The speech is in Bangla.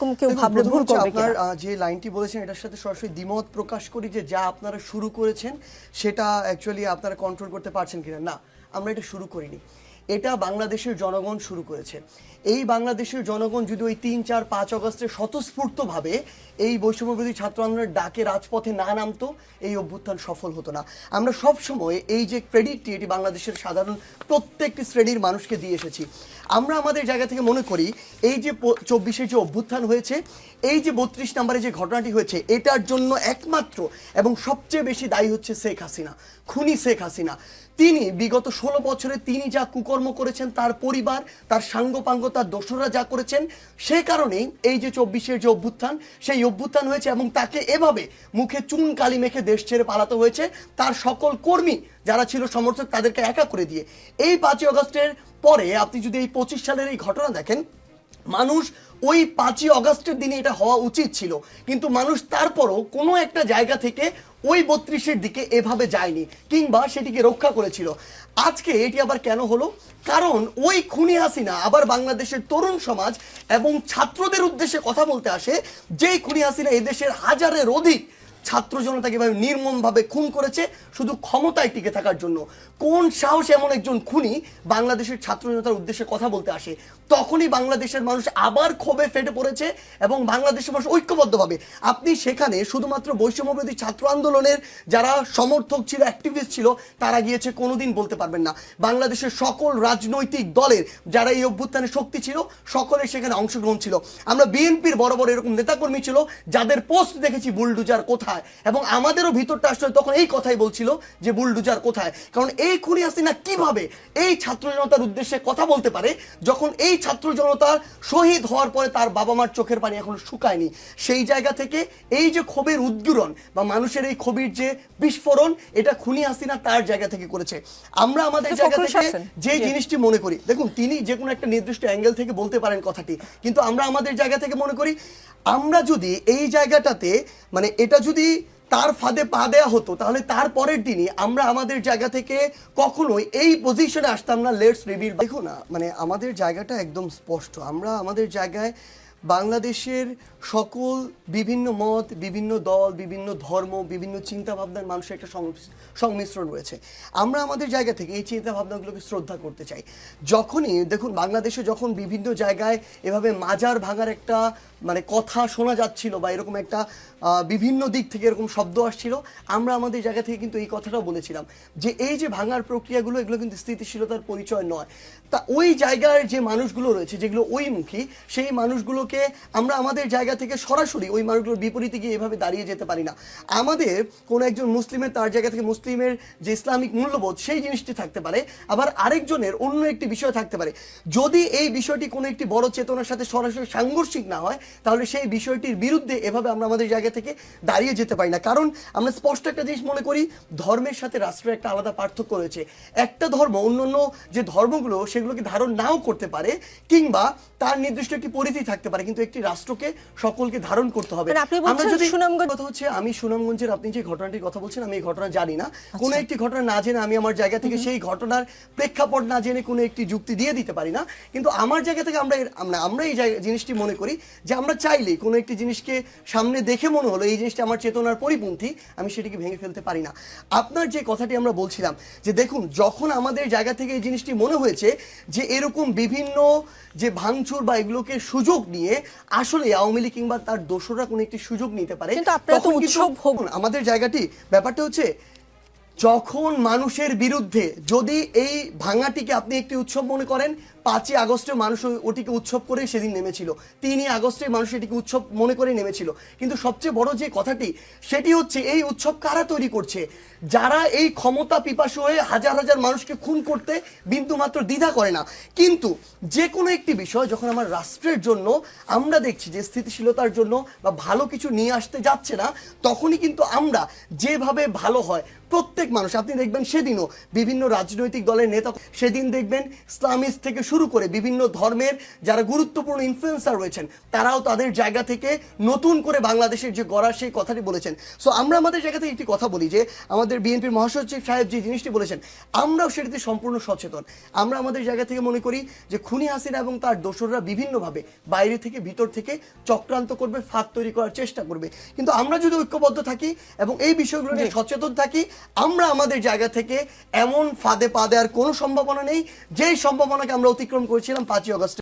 কেউ ভাবলে ভুল করবে আপনার যে লাইনটি বলেছেন এটার সাথে সরাসরি দ্বিমত প্রকাশ করি যে যা আপনারা শুরু করেছেন সেটা অ্যাকচুয়ালি আপনারা কন্ট্রোল করতে পারছেন কিনা। না, আমরা এটা শুরু করিনি, এটা বাংলাদেশের জনগণ শুরু করেছে। এই বাংলাদেশের জনগণ যদি ওই ৩, ৪, ৫ আগস্টে স্বতঃস্ফূর্তভাবে এই বৈষম্যবিরোধী ছাত্র আন্দোলনের ডাকে রাজপথে না নামতো, এই অভ্যুত্থান সফল হতো না। আমরা সবসময় এই যে ক্রেডিটটি এটি বাংলাদেশের সাধারণ প্রত্যেকটি শ্রেণীর মানুষকে দিয়ে এসেছি। আমরা আমাদের জায়গা থেকে মনে করি এই যে ২৪শে যে অভ্যুত্থান হয়েছে, এই যে ৩২ নম্বরে যে ঘটনাটি হয়েছে, এটার জন্য একমাত্র এবং সবচেয়ে বেশি দায়ী হচ্ছে শেখ হাসিনা, খুনি শেখ হাসিনা। তিনি বিগত ১৬ বছরে তিনি যা কুকর্ম করেছেন, তার পরিবার, তার সাঙ্গপাঙ্গ, তার দোসররা যা করেছেন, সে কারণেই এই যে ২৪শের যে অভ্যুত্থান, সেই অভ্যুত্থান হয়েছে এবং তাকে এভাবে মুখে চুন কালি মেখে দেশ ছেড়ে পালাতে হয়েছে। তার সকল কর্মী যারা ছিল সমর্থক, তাদেরকে একা করে দিয়ে। এই ৫ই আগস্টের পরে আপনি যদি এই ২৫ সালের এই ঘটনা দেখেন, মানুষ ওই ৫ই আগস্টের দিনে এটা হওয়া উচিত ছিল, কিন্তু মানুষ তারপরও কোনো একটা জায়গা থেকে ওই ৩২-এর দিকে এভাবে যায়নি কিংবা সেটিকে রক্ষা করেছিল। আজকে এটি আবার কেন হলো? কারণ ওই খুনি হাসিনা আবার বাংলাদেশের তরুণ সমাজ এবং ছাত্রদের উদ্দেশ্যে কথা বলতে আসে, যেই খুনি হাসিনা এদেশের হাজারের অধিক ছাত্র জনতাকে এভাবে নির্মমভাবে খুন করেছে শুধু ক্ষমতায় টিকে থাকার জন্য। কোন সাহস এমন একজন খুনি বাংলাদেশের ছাত্র জনতার উদ্দেশ্যে কথা বলতে আসে? তখনই বাংলাদেশের মানুষ আবার ক্ষোভে ফেটে পড়েছে এবং বাংলাদেশের মানুষ ঐক্যবদ্ধভাবে, আপনি সেখানে শুধুমাত্র বৈষম্যবিরোধী ছাত্র আন্দোলনের যারা সমর্থক ছিল, অ্যাক্টিভিস্ট ছিল, তারা গিয়েছে কোনোদিন বলতে পারবেন না। বাংলাদেশের সকল রাজনৈতিক দলের যারা এই অভ্যুত্থানে শক্তি ছিল, সকলের সেখানে অংশগ্রহণ ছিল। আমরা বিএনপির বড় বড় এরকম নেতাকর্মী ছিল যাদের পোস্ট দেখেছি বুলডুজার কোথায়, এবং আমাদেরও ভিতরটা আসলে তখন এই কথাই বলছিল যে বুলডুজার কোথায়। কারণ এই খুনি হাসিনা কিভাবে এই ছাত্র জনতার উদ্দেশ্যে কথা বলতে পারে যখন এই ছাত্র জনতা শহীদ হওয়ার পরে তার বাবা মার চোখের পানি এখনো শুকায়নি? সেই জায়গা থেকে এই যে ক্ষোভের উদ্গীরণ বা মানুষের এই ক্ষোভের যে বিস্ফোরণ, এটা খুনি হাসিনা তার জায়গা থেকে করেছে। আমরা আমাদের জায়গা থেকে যে জিনিসটি মনে করি, দেখুন তিনি যে কোনো একটা নির্দিষ্ট অ্যাঙ্গেল থেকে বলতে পারেন কথাটি, কিন্তু আমরা আমাদের জায়গা থেকে মনে করি আমরা যদি এই জায়গাটাতে মানে এটা যদি তার ফাঁদে পা দেওয়া হতো, তাহলে তার পরের দিনই আমরা আমাদের জায়গা থেকে কখনোই এই পজিশনে আসতাম না। Let's reveal. দেখো না, মানে আমাদের জায়গাটা একদম স্পষ্ট। আমরা আমাদের জায়গায় বাংলাদেশের সকল বিভিন্ন মত, বিভিন্ন দল, বিভিন্ন ধর্ম, বিভিন্ন চিন্তাভাবনার মানুষের একটা সংমিশ্রণ রয়েছে। আমরা আমাদের জায়গা থেকে এই চিন্তাভাবনাগুলোকে শ্রদ্ধা করতে চাই। যখনই দেখুন বাংলাদেশে যখন বিভিন্ন জায়গায় এভাবে মাজার ভাঙার একটা মানে কথা শোনা যাচ্ছিল বা এরকম একটা বিভিন্ন দিক থেকে এরকম শব্দ আসছিল, আমরা আমাদের জায়গা থেকে কিন্তু এই কথাটাও বলেছিলাম যে এই যে ভাঙার প্রক্রিয়াগুলো, এগুলো কিন্তু স্থিতিশীলতার পরিচয় নয়। তা ওই জায়গার যে মানুষগুলো রয়েছে যেগুলো ওইমুখী, সেই মানুষগুলোকে আমরা আমাদের জায়গা থেকে সরাসরি ওই মানুষগুলোর বিপরীতে গিয়ে এভাবে দাঁড়িয়ে যেতে পারি না। আমাদের কোনো একজন মুসলিমের তার জায়গা থেকে মুসলিমের যে ইসলামিক মূল্যবোধ সেই জিনিসটি থাকতে পারে, আবার আরেকজনের অন্য একটি বিষয় থাকতে পারে। যদি এই বিষয়টি কোনো একটি বড় চেতনার সাথে সরাসরি সাংঘর্ষিক না হয়, তাহলে সেই বিষয়টির বিরুদ্ধে এভাবে আমরা আমাদের জায়গা থেকে দাঁড়িয়ে যেতে পারি না। কারণ আমরা স্পষ্ট একটা জিনিস মনে করি, ধর্মের সাথে রাষ্ট্রের একটা আলাদা পার্থক্য রয়েছে। একটা ধর্ম অন্যান্য যে ধর্মগুলো সেগুলোকে ধারণ নাও করতে পারে কিংবা তার নির্দিষ্ট একটি পরিধি থাকতে পারে, কিন্তু একটি রাষ্ট্রকে সকলকে ধারণ করতে হবে। আমরা যদি কথা হচ্ছে, আমি সুনামগঞ্জের আপনি যে ঘটনাটির কথা বলছেন, আমি এই ঘটনা জানি না। কোনো একটি ঘটনা না জেনে আমি আমার জায়গা থেকে সেই ঘটনার প্রেক্ষাপট না জেনে কোনো একটি যুক্তি দিয়ে দিতে পারি না। কিন্তু আমার জায়গা থেকে আমরা এই জিনিসটি মনে করি যে আমরা চাইলে কোনো একটি জিনিসকে সামনে দেখে মনে হলো এই জিনিসটা আমার চেতনার পরিপন্থী, আমি সেটিকে ভেঙে ফেলতে পারি না। আপনার যে কথাটি আমরা বলছিলাম যে দেখুন, যখন আমাদের জায়গা থেকে এই জিনিসটি মনে হয়েছে যে এরকম বিভিন্ন যে ভাঙচুর বা এগুলোকে সুযোগ নিয়ে আসলে আওয়ামী লীগ কিংবা তার দোসররা কোনো একটি সুযোগ নিতে পারে, আমাদের জায়গাটি ব্যাপারটা হচ্ছে যখন মানুষের বিরুদ্ধে যদি এই ভাঙাটিকে আপনি একটি উৎসব মনে করেন, ৫ই আগস্টে মানুষ ওটিকে উৎসব করে সেদিন নেমেছিল, ৩ই আগস্টে মানুষ এটিকে উৎসব মনে করে নেমেছিল। কিন্তু সবচেয়ে বড় যে কথাটি সেটি হচ্ছে এই উৎসব কারা তৈরি করছে? যারা এই ক্ষমতা পিপাসু হয়ে হাজার হাজার মানুষকে খুন করতে বিন্দুমাত্র দ্বিধা করে না। কিন্তু যে কোনো একটি বিষয় যখন আমার রাষ্ট্রের জন্য আমরা দেখছি যে স্থিতিশীলতার জন্য বা ভালো কিছু নিয়ে আসতে যাচ্ছে না, তখনই কিন্তু আমরা যেভাবে ভালো হয় প্রত্যেক মানুষ, আপনি দেখবেন সেদিনও বিভিন্ন রাজনৈতিক দলের নেতা, সেদিন দেখবেন ইসলামিস্ট থেকে শুরু করে বিভিন্ন ধর্মের যারা গুরুত্বপূর্ণ ইনফ্লুয়েন্সার রয়েছেন তারাও তাদের জায়গা থেকে নতুন করে বাংলাদেশের যে গড়া সেই কথাটি বলেছেন। সো আমরা আমাদের জায়গা থেকে একটি কথা বলি যে আমাদের বিএনপির মহাসচিব সাহেব যে জিনিসটি বলেছেন আমরাও সেটিতে সম্পূর্ণ সচেতন। আমরা আমাদের জায়গা থেকে মনে করি যে খুনি হাসিনা এবং তার দোসররা বিভিন্নভাবে বাইরে থেকে ভিতর থেকে চক্রান্ত করবে, ফাঁদ তৈরি করার চেষ্টা করবে, কিন্তু আমরা যদি ঐক্যবদ্ধ থাকি এবং এই বিষয়গুলো নিয়ে সচেতন থাকি আমরা আমাদের জায়গা থেকে এমন ফাঁদে পা দেওয়ার কোনো সম্ভাবনা নেই যেই সম্ভাবনাকে আমরা অতিক্রম করেছিলাম 5ই আগস্ট।